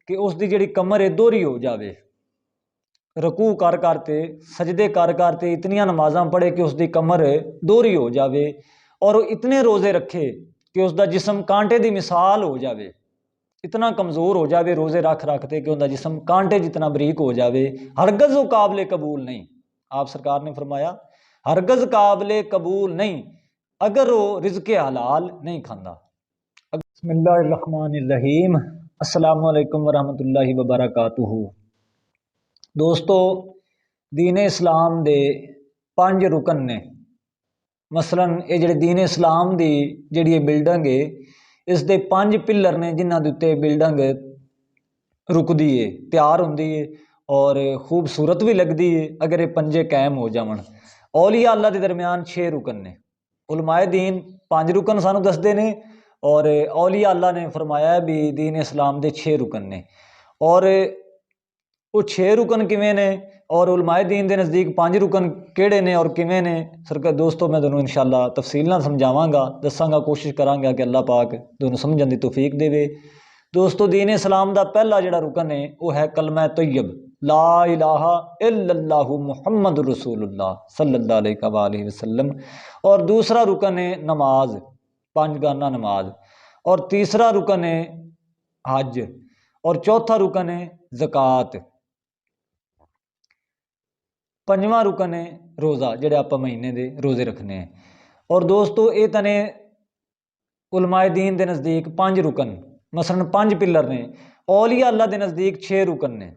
कि उसकी जिहड़ी कमर है दोहरी हो जाए, रकू कर करते सजदे कर करते इतनियां नमाज़ां पढ़े कि उसकी कमर दोहरी हो जाए, और इतने रोज़े रखे कि उसका जिस्म कांटे की मिसाल हो जाए, इतना कमज़ोर हो जाए रोज़े रख रखते कि उसका जिस्म कांटे जितना बरीक हो जाए। हरगज़ वो काबिल कबूल नहीं, आप सरकार ने फरमाया हरगज़ काबिल कबूल नहीं अगर वो रिज़्क़े हलाल नहीं खांदा। बिस्मिल्लाहिर्रहमानिर्रहीम, अस्सलामु अलैकुम वरहमतुल्लाहि वबरकातुहू। दोस्तों, दीन इस्लाम दे 5 रुकन ने। मसलन ये जिहड़े दीन इस्लाम दी जिहड़ी बिल्डिंग है, इस दे 5 पिलर ने जिन्हां दे उत्ते बिल्डिंग रुकदी है, तैयार हुंदी है और खूबसूरत भी लगती है अगर ये 5 कायम हो जावन। औलिया अल्लाह के दरम्यान 6 रुकन ने। उलमाए दीन 5 रुकन सानू दसदे ने और औलिया अल्लाह ने फरमाया भी दीन इस्लाम के 6 रुकन ने। और वो 6 रुकन किवें ने और उलमाए दीन के नज़दीक 5 रुकन किहड़े ने और किवें ने, सरकार दोस्तों मैं तुहानूं इंशाअल्लाह तफसील नाल समझावांगा, दसांगा, कोशिश करांगा कि अल्लाह पाक तुहानूं समझण दी तौफीक देवे। दोस्तों, दीन इस्लाम का पहला जिहड़ा रुकन है वो है कलमा तैयब, ला इलाहा इल्लल्लाहु मुहम्मद रसूलुल्लाह सल्लल्लाहु अलैहि वसल्लम। और दूसरा रुकन है नमाज, 5 गाना नमाज। और तीसरा रुकन है हज। और चौथा रुकन है ज़कात। 5वां रुकन है रोज़ा, जिहड़े आप महीने के रोज़े रखने हैं। और दोस्तों, ये तने उलमाए दीन के नज़दीक 5 रुकन, मसलन 5 पिलर ने। औलिया अल्लाह के नज़दीक 6 रुकन ने।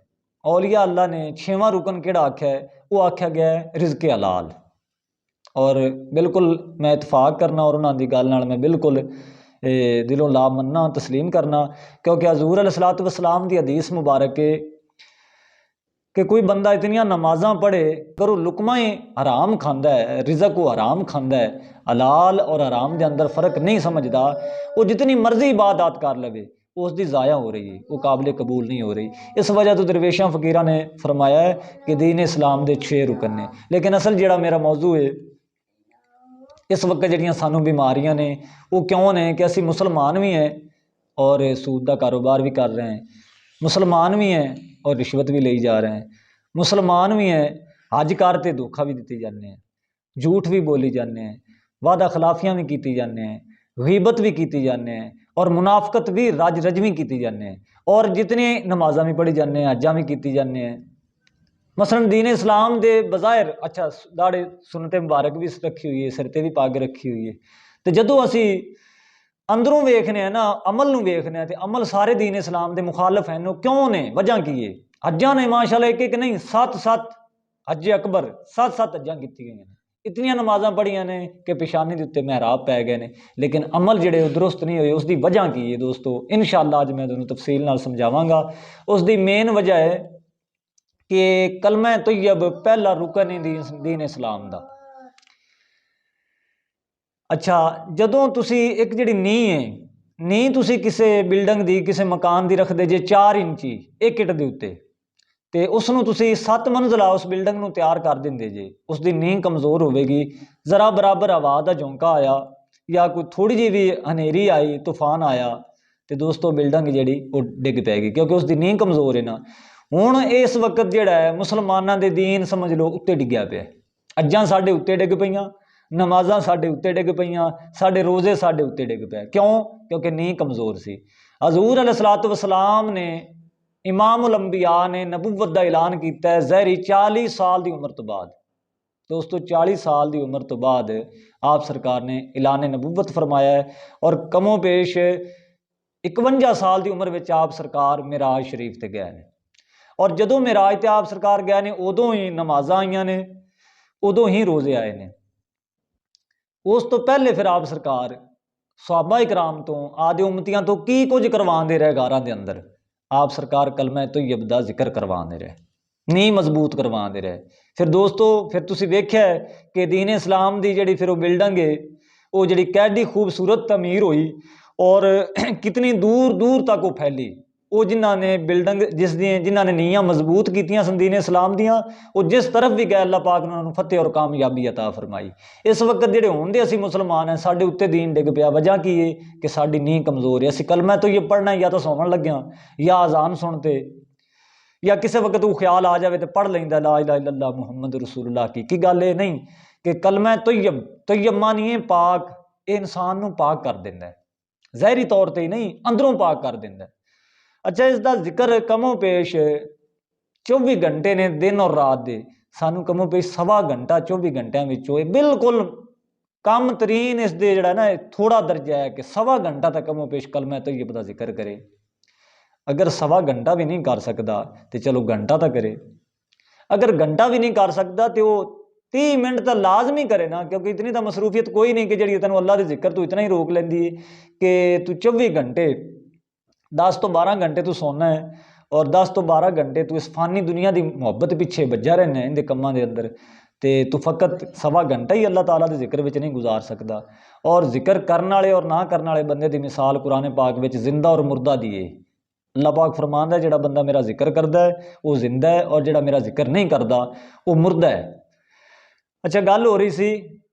औलिया अल्लाह ने 6वां रुकन किहड़ा आख्या है, वो आख्या गया है रिज़्क़े हलाल। और बिल्कुल मैं इतफाक करना और उन्होंने गल नाल मैं बिल्कुल दिलों ला मन्ना तस्लीम करना, क्योंकि हज़ूर अलैहिस्सलातु वस्सलाम की हदीस मुबारक है कि कोई बंदा इतनियां नमाज़ां पढ़े अगर वो लुकमा ही हराम खांदा है, रिज़क वो हराम खांदा है, हलाल और हराम के अंदर फ़र्क नहीं समझदा, वो जितनी मर्जी इबादत कर लवे वो उसकी ज़ाया हो रही है, वो काबिल कबूल नहीं हो रही। इस वजह तो दरवेशां फ़कीरां ने फरमाया है कि दीन इस्लाम के 6 रुकन ने। लेकिन असल जिहड़ा मेरा मौजू है, इस वक्त जिहड़ियां सानू बीमारियां ने वो क्यों ने कि असी मुसलमान भी हैं और सूद का कारोबार भी कर रहे हैं, मुसलमान भी हैं और रिश्वत भी ले जा रहे हैं, मुसलमान भी हैं हज करते धोखा भी दिते जाने हैं, झूठ भी बोली जाने हैं, वादा खिलाफियाँ भी की जाने हैं, गीबत भी की जाने हैं और मुनाफकत भी रज भी की जाने हैं, और जितनी नमाज़ां भी पढ़ी जाने हैं, हज्जां भी की जाने हैं। मसलन दीन इस्लाम दे बज़ाहिर अच्छा दाड़े सुन्नत मुबारक भी रखी हुई है, सिर ते भी पग रखी हुई है, तो जदों असी अंदरों वेखने ना अमल नूं वेखने तो अमल सारे दीन इस्लाम के मुखालफ हैं। क्यों ने, वजह की है? हज्जां ने माशाअल्लाह एक एक नहीं 7 हज अकबर 7 हज्जां की गई हैं, इतनियां नमाज़ां पढ़ियां ने कि पेशानी के उत्ते महराब पै गए हैं, लेकिन अमल जिहड़े दुरुस्त नहीं हुए। उसकी वजह की है दोस्तों, इंशाअल्लाह अज मैं तुहानूं तफसील नाल समझावांगा। उसकी मेन वजह है कि कलमा तैयब पहला रुकन है दीन इस्लाम का। अच्छा, जदों तुसी एक जिहड़ी नींह है, नींह तुसी किसी बिल्डिंग की किसी मकान की रखते जे 4 इंची एक इट के उत्ते, तो उसनूं तुसी 7 मंजिला उस बिल्डिंग नूं तैयार कर देंदे जे, उसकी नींह कमज़ोर होगी, जरा बराबर हवा का झोंका आया या कोई थोड़ी जी भी हनेरी आई, तूफान आया, तो दोस्तों बिल्डिंग जिहड़ी वो डिग पैगी, क्योंकि उसकी नींह कमज़ोर है ना। हुण इस वक्त जिहड़ा है मुसलमानां दे दीन समझ लो उत्ते डिग्या पिया, अज्जां साडे उत्ते डिग पईयां, नमाज़ां साडे उत्ते डिग पईयां, साडे रोज़े साडे उत्ते डिग पे। क्यों? क्योंकि नींह कमज़ोर सी। हज़ूर अलैहिस्सलातु वस्सलाम ने इमामुल अंबिया ने नबुव्वत का ऐलान किया है ज़हरी 40 साल की उम्र तो बाद। दोस्तों 40 साल की उम्र तो बाद आप सरकार ने ऐलान नबुव्वत फरमाया है, और कमो पेश 51 साल की उम्र में आप सरकार मिराज शरीफ ते गए हैं। और जदों मिराज ते आप सरकार गए ने उदों ही नमाज़ां आईयां ने, उदों ही रोज़े आए ने। उस तो पहले फिर आप सरकार सहाबा इकराम तो आदे उम्मतियां तो की कुछ करवाते रहे, गारां दे अंदर आप सरकार कलमा तैयब दा जिक्र करवाते रहे, नींह मजबूत करवाते रहे। फिर दोस्तों फिर तुसी वेख्या है कि दीन इस्लाम की जिहड़ी फिर वो बिल्डिंग है वो जिहड़ी कैडी खूबसूरत तमीर हुई और कितनी दूर दूर तक वो फैली। ਉਹ ਜਿਨ੍ਹਾਂ ਨੇ ਬਿਲਡਿੰਗ ਜਿਨ੍ਹਾਂ ਨੇ ਨੀਹਾਂ ਮਜ਼ਬੂਤ ਕੀਤੀਆਂ ਸਨ ਦੀਨ ਇਸਲਾਮ ਦੀਆਂ, ਉਹ ਜਿਸ ਤਰਫ ਵੀ ਗਏ ਅੱਲਾਹ ਪਾਕ ਨੇ ਉਹਨਾਂ ਨੂੰ ਫਤਿਹ ਔਰ ਕਾਮਯਾਬੀ ਅਤਾ ਫਰਮਾਈ। ਇਸ ਵਕਤ ਜਿਹੜੇ ਹੁਣ ਦੇ ਅਸੀਂ ਮੁਸਲਮਾਨ हैं, ਸਾਡੇ ਉੱਤੇ ਦੀਨ ਡਿੱਗ ਪਿਆ। ਵਜ੍ਹਾ ਕੀ ਹੈ ਕਿ ਸਾਡੀ ਨੀਂਹ ਕਮਜ਼ੋਰ ਹੈ। ਅਸੀਂ ਕਲਮਾ तो ये पढ़ना या तो ਸੌਣ ਲੱਗਿਆ ਜਾਂ ਅਜ਼ਾਨ ਸੁਣਤੇ ਜਾਂ ਕਿਸੇ ਵਕਤ ਉਹ ਖਿਆਲ ਆ ਜਾਵੇ तो पढ़ ਲੈਂਦਾ ला इलाहा इल्लल्लाह मुहम्मद रसूलुल्लाह की ਗੱਲ ਇਹ नहीं कि कलमा तैयब मानिए पाक, ਇਹ ਇਨਸਾਨ ਨੂੰ ਪਾਕ ਕਰ ਦਿੰਦਾ ਹੈ, ਜ਼ਾਹਿਰੀ ਤੌਰ ਤੇ ਹੀ ਨਹੀਂ ਅੰਦਰੋਂ ਪਾਕ ਕਰ ਦਿੰਦਾ। ਅੱਛਾ, ਇਸ ਦਾ ਜ਼ਿਕਰ ਕਮੋ ਪੇਸ਼ 24 ਘੰਟੇ ਨੇ ਦਿਨ ਔਰ ਰਾਤ ਦੇ, ਸਾਨੂੰ ਕਮੋ ਪੇਸ਼ 1.25 ਘੰਟਾ 24 ਘੰਟਿਆਂ ਵਿੱਚੋਂ ਇਹ ਬਿਲਕੁਲ ਕਮ ਤਰੀਨ ਇਸ ਦੇ ਜਿਹੜਾ ਨਾ ਥੋੜਾ ਦਰਜਾ ਹੈ ਕਿ 1.25 ਘੰਟਾ ਤੱਕ ਕਮੋ ਪੇਸ਼ ਕਲਮਾ ਤੈਯਬ ਦਾ ਜ਼ਿਕਰ ਕਰੇ। अगर 1.25 घंटा भी नहीं कर सकता तो चलो घंटा तो करे, अगर घंटा भी नहीं कर सकता तो वो 30 मिनट तो लाजमी करे ना, क्योंकि इतनी तो मसरूफियत कोई नहीं कि जी तेन अल्लाह के जिक्र तू इतना ही रोक लेंदी है कि तू 24 घंटे 10 तो 12 घंटे तू सोना है और 10 तो 12 घंटे तू इस फानी दुनिया की मुहब्बत पिछे बज्झा रहना है इनके कम्मां दे अंदर, तो तू फकत 1.25 घंटा ही अल्लाह ताला के जिक्र में नहीं गुजार सकता। और जिक्र करने वाले और ना करने वाले बंदे की मिसाल कुरान पाक में जिंदा और मुर्दा दी है। अल्लाह पाक फरमांदा है, जिहड़ा बंदा मेरा जिक्र करता है वो जिंदा है और जिहड़ा मेरा जिक्र नहीं करता वो मुर्दा है। अच्छा, गल हो रही सी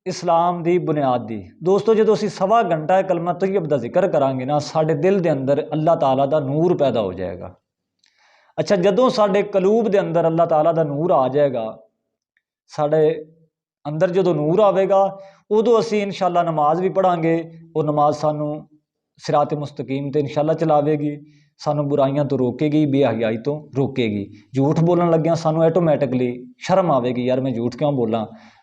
इस्लाम की बुनियाद की। दोस्तों, जो असीं 1.25 घंटा कलमा तैयब का जिक्र करांगे ना, साडे दिल के अंदर अल्लाह ताला का नूर पैदा हो जाएगा। अच्छा, जदों साडे कलूब के अंदर अल्लाह ताला का नूर आ जाएगा, साडे अंदर जो नूर आवेगा उदों असीं इंशाअल्लाह नमाज भी पढ़ांगे, वो नमाज सानू सिरात मुस्तकीम ते इंशाअल्लाह चलावेगी, सानू बुराइयां तो रोकेगी, बेहयाई तो रोकेगी। झूठ बोलन लग्या सानू ऐटोमैटिकली शर्म आवेगी, यार मैं झूठ क्यों बोला,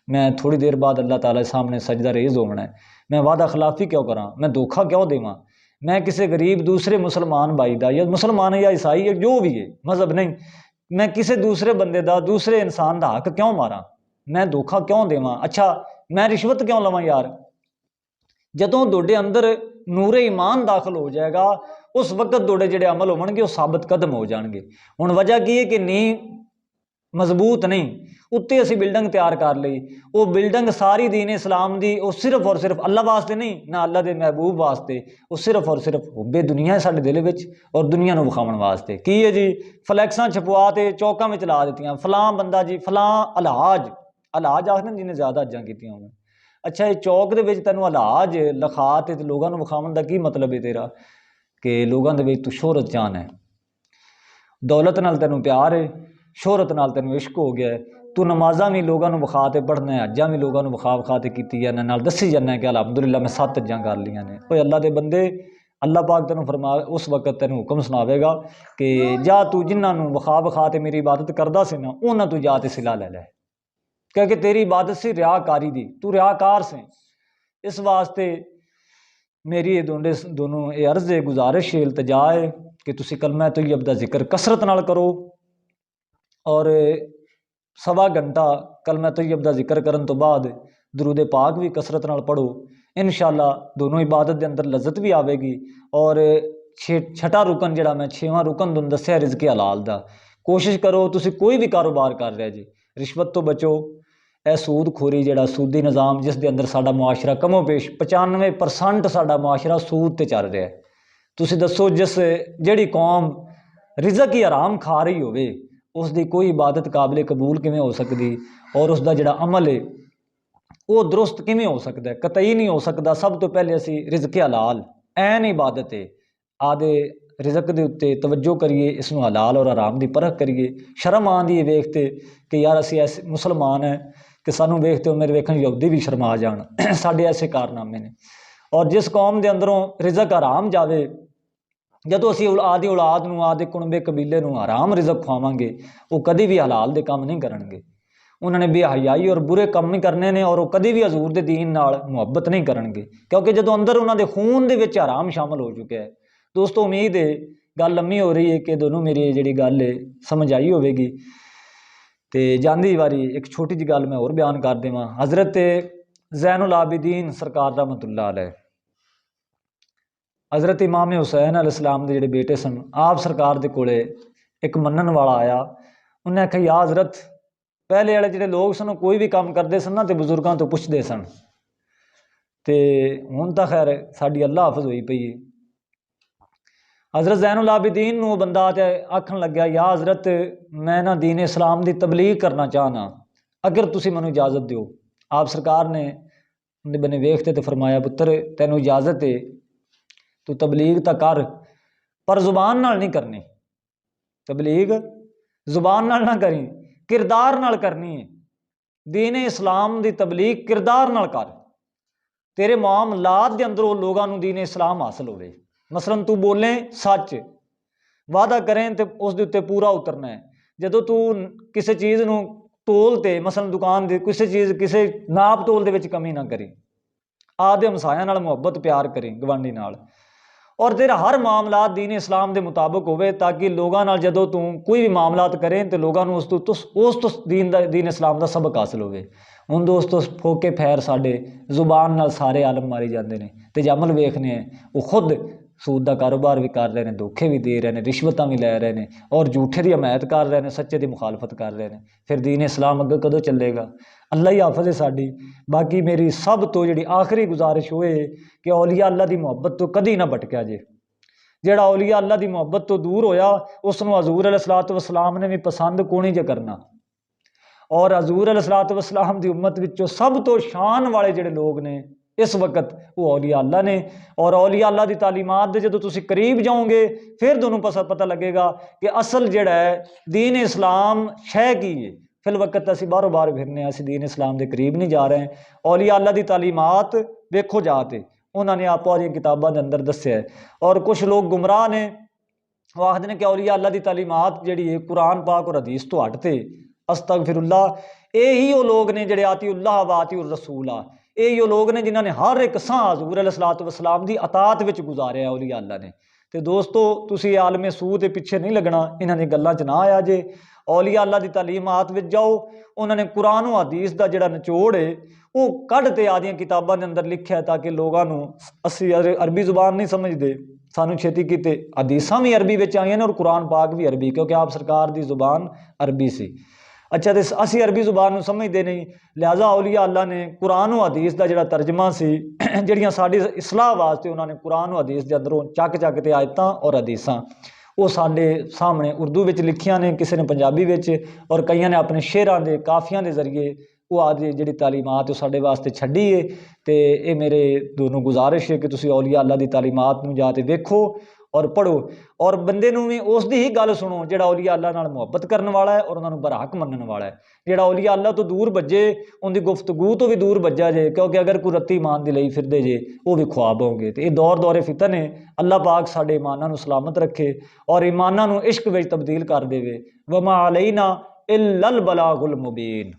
मैं थोड़ी देर बाद अल्लाह ताला के सामने सजदा रेज़ होना है, मैं वादा खिलाफी क्यों करा, मैं धोखा क्यों देवां, मैं किसी गरीब दूसरे मुसलमान भाई का या मुसलमान या ईसाई या जो भी है मजहब नहीं, मैं किसी दूसरे बंदे का दूसरे इंसान का हक क्यों मारा, मैं धोखा क्यों देवां, अच्छा मैं रिश्वत क्यों लवां। यार, जदों तुहाडे अंदर नूरे ईमान दाखिल हो जाएगा उस वक्त तुहाडे जिहड़े अमल होणगे वो साबित कदम हो जाएंगे। हुण वजह की है कि नींह मजबूत नहीं, उत्ते असीं बिल्डिंग तैयार कर लई, वो बिल्डिंग सारी दीन इस्लाम दी वो सिर्फ और सिर्फ अल्लाह वास्ते नहीं ना अल्लाह के महबूब वास्ते, वो सिर्फ और सिर्फ हुब्बे दुनिया है साडे दिल विच और दुनिया नूं विखाउण वास्ते। की है जी, फ्लैक्सां छपवा ते चौकां विच ला दित्तियां, फलां बंदा जी फलां अलहाज आखदे जिन्हें ज़्यादा हज्जां कीतियां होण। अच्छा, ये चौक दे विच तैनूं अलहाज लिखा ते लोगों नूं विखाउण दा की मतलब है तेरा, कि लोगों दे विच तू शोहरत चाहना है, दौलत नाल तैनूं प्यार है, शोहरत नाल तैनूं इश्क हो गया है, तू नमाज़ां भी लोगों नूं विखा ते पढ़ना है, हज्जां भी लोगों नूं विखा ते कीती जाना, नाल दस्सी जाना है कि अलहमदुलिल्लाह मैं 7 हज्जां कर लियां ने। ओए अल्लाह दे बंदे, अल्लाह पाक तैनूं फरमा उस वक्त तैनूं हुक्म सुनावेगा कि जा तू जिन्हां नूं विखा ते मेरी इबादत करदा सी ना, उन्हां तू जा ते सिला ले लै, क्योंकि तेरी इबादत सी रियाकारी दी, तू रियाकार से। इस वास्ते मेरी ये दोनों ये अर्ज़ है, गुजारिश है, इल्तजा है कि तुसी कलमा तैयब दा जिक्र कसरत नाल करो और 1.25 घंटा कलमा तैयब दा जिक्र करन तो बाद दरूद पाक भी कसरत नाल पढ़ो। इंशाअल्लाह दोनों इबादत के अंदर लज्जत भी आवेगी। और 6वां रुकन जिहड़ा मैं 6वां रुकन तुहानूं दस्सिआ रिज़्क़े हलाल दा, कोशिश करो तुसी कोई भी कारोबार कर रहे जी, रिश्वत तो बचो। यह सूद खोरी जिहड़ा सूदी निज़ाम जिस दे अंदर साडा मुआशरा कमो पेश 95% साडा मुआशरा सूद ते चल रहा है। तुसी दसो जिस जिहड़ी कौम रिज़क ही हराम खा रही होवे उसकी कोई इबादत काबिल कबूल किवें हो सकती और उसका जिहड़ा अमल है वो दुरुस्त किवें हो सकता है, कतई नहीं हो सकता। सब तो पहले असी रिज़्क़े हलाल ऐन इबादत है, आदे रिज़क के उत्ते तवज्जो करिए, इसनूं हलाल और हराम की परख करिए। शर्म आंदी है वेखते कि यार असी ऐसे मुसलमान हैं कि सानू वेखते हो मेरे वेखन यहूदी भी शर्मा जान साडे ऐसे कारनामे ने। और जिस कौम के अंदरों रिज़क हराम जावे, जदों असी आदि औलाद नूं आदि कुणबे कबीले नूं हराम रिज़क खुआवांगे वो कभी भी हलाल दे काम नहीं करनगे, उन्होंने बेहयाई और बुरे काम ही करने ने और वो कभी भी हजूर दे दीन नाल मुहब्बत नहीं करनगे, क्योंकि जदों अंदर उन्होंने खून दे विच हराम शामिल हो चुका है। दोस्तों, उम्मीद है गल लम्मी हो रही है कि दोनों मेरी जिहड़ी गल है समझ आई होवेगी। तो जांदी वारी एक छोटी जी गल मैं और बयान कर देवां। हज़रत ज़ैनुल आबिदीन सरकार रहमतुल्लाह अलैह, हज़रत इमाम हुसैन अलैहिस्सलाम दे जिहड़े बेटे सन, आप सरकार दे कोले एक मनन वाला आया। उन्हें आख्या, या हज़रत पहले वाले जिहड़े लोग सन कोई भी काम करते सन ना तो बजुर्गों तो पुछते सन, तो हुण तां खैर साडी अल्लाह हाफिज़ होई पई है। हज़रत ज़ैनुल आबिदीन नूं बंदा ते आखन लग्या, या हज़रत मैं ना दीन इस्लाम की तबलीग करना चाहना, अगर तुसी मैनूं इजाज़त दिओ। आप सरकार ने उन्हें बने वेखते तो फरमाया, पुत्र तैनूं इजाज़त है, तू तबलीग तो कर, पर जुबान नाल नहीं करनी। तबलीग जुबान नाल ना करी, किरदार नाल करनी है। दीन इस्लाम की तबलीग किरदार नाल कर, तेरे मामलात के अंदरों लोगों को दीन इस्लाम हासिल होवे। मसलन तू बोले सच, वादा करें तो उस दे उत्ते पूरा उतरना है। जदों तू किसी चीज़ नूं तोल ते, मसलन दुकान दे किसी चीज़ किसी नाप तोल दे विच कमी ना करी, आदे हमसायां नाल मुहब्बत प्यार करी, गवांडी नाल, और तेरा हर मामलात दीन इस्लाम के मुताबिक होवे, ताकि लोगों नाल जदों तू कोई भी मामलात करें तो लोगों उस तो दीन इस्लाम का सबक हासिल होवे। हुण दोस्तों फोके फैर साडे जुबान नाल सारे आलम मारी जाते हैं, तो जे अमल वेखने हैं वो खुद सूद का कारोबार भी कर रहे हैं, धोखे भी दे रहे हैं, रिश्वत भी लै रहे हैं, और झूठे की हमायत कर रहे हैं, सच्चे की मुखालफत कर रहे हैं। फिर दीन इस्लाम अगे कदों चलेगा? अल्लाह ही हाफिज़ है साडी। बाकी मेरी सब तो जी आखिरी गुजारिश होए कि औलिया अल्लाह की मुहब्बत तो कदी ना भटकिया जे। जिहड़ा औलिया अल्लाह की मुहब्बत तो दूर होया, उसनूं हजूर अलैहिस्सलातु वस्सलाम ने भी पसंद कोनी जे करना। और हजूर अलैहिस्सलातु वस्सलाम की उम्मत विचों सब तो शान वाले जिहड़े लोग ने इस वक्त वो औलिया अल्लाह ने। और औलिया अल्लाह की तालीमात दे जदों तुसीं करीब जाओगे, फिर तुहानूं पता लगेगा कि असल जिहड़ा है दीन इस्लाम शै की है। फिल वक्त असीं बाहरों बाहर फिरने, असीं दीन इस्लाम के करीब नहीं जा रहे। औलिया अल्लाह की तालीमात वेखो जाते, उन्होंने आपो दी किताबां दे अंदर दस्सिया है। और कुछ लोग गुमराह ने, वो आखते हैं कि औलिया अल्लाह की तालीमात जिहड़ी है कुरान पाक और हदीस तो हट ते, अस्तगफिरुल्लाह, यही वो लोग ने जिहड़े आतिउल्लाह व आतिउर रसूल आ, यही वो लोग ने जिन्होंने हर एक साह हजूर अलैहिस्सलातु वस्सलाम की अतात विच गुजारिया औलिया अल्लाह ने। तो दोस्तों तुसीं आलमे सूह के पिछे नहीं लगना, इन्हां दी गल्लां च ना आया जे। औलिया अल्लाह की तालीमात विच जाओ, उन्होंने कुरान और हदीस का जिहड़ा निचोड़ है वो कढ़ ते आदियां किताबां दे अंदर लिखिया, ताकि लोगों नूं, असीं अरबी जुबान नहीं समझते, सानू छेती किते हदीसां भी अरबी विच आईयां ने और कुरान पाक भी अरबी, क्योंकि आप सरकार की जुबान अरबी सी। अच्छा, तो असीं अरबी जुबान नूं समझते नहीं, लिहाजा औलिया अल्लाह ने कुरान और हदीस का जिहड़ा तर्जमा सी, जिहड़ियां साडी इसलाह वास्ते उन्होंने कुरान और हदीस के अंदरों चक चक ते आयतां और हदीसां वो साडे सामने उर्दू विच लिखियां ने, किसी ने पंजाबी विच, और कईयां ने अपने शेरां दे काफियां के जरिए वो आदि जिहड़ी तालीमात साडे वास्ते छड्डी है। तो ये मेरे दोनों गुजारिश है कि तुसीं औलिया अल्लाह की तालीमात नूं जा के वेखो और पढ़ो, और बंदे नूं भी उसदी ही गल सुनो जिहड़ा औलिया अल्लाह नाल मुहब्बत करन वाला है और उन्होंने बरहक मनन वाला है। जिहड़ा औलिया अल्लाह तो दूर भज्जे, उनकी गुफ्तगू तो भी दूर भज्जा जे, क्योंकि अगर कोई रत्ती ईमान दी लई फिरदे जे वो भी ख्वाब होंगे। तो ये दौरे फितन है, अल्लाह पाक साडे ईमानां नूं सलामत रखे और ईमानां नूं इश्क विच तब्दील कर देवे। वमा अलैना इल्लल बलागुल मुबीन।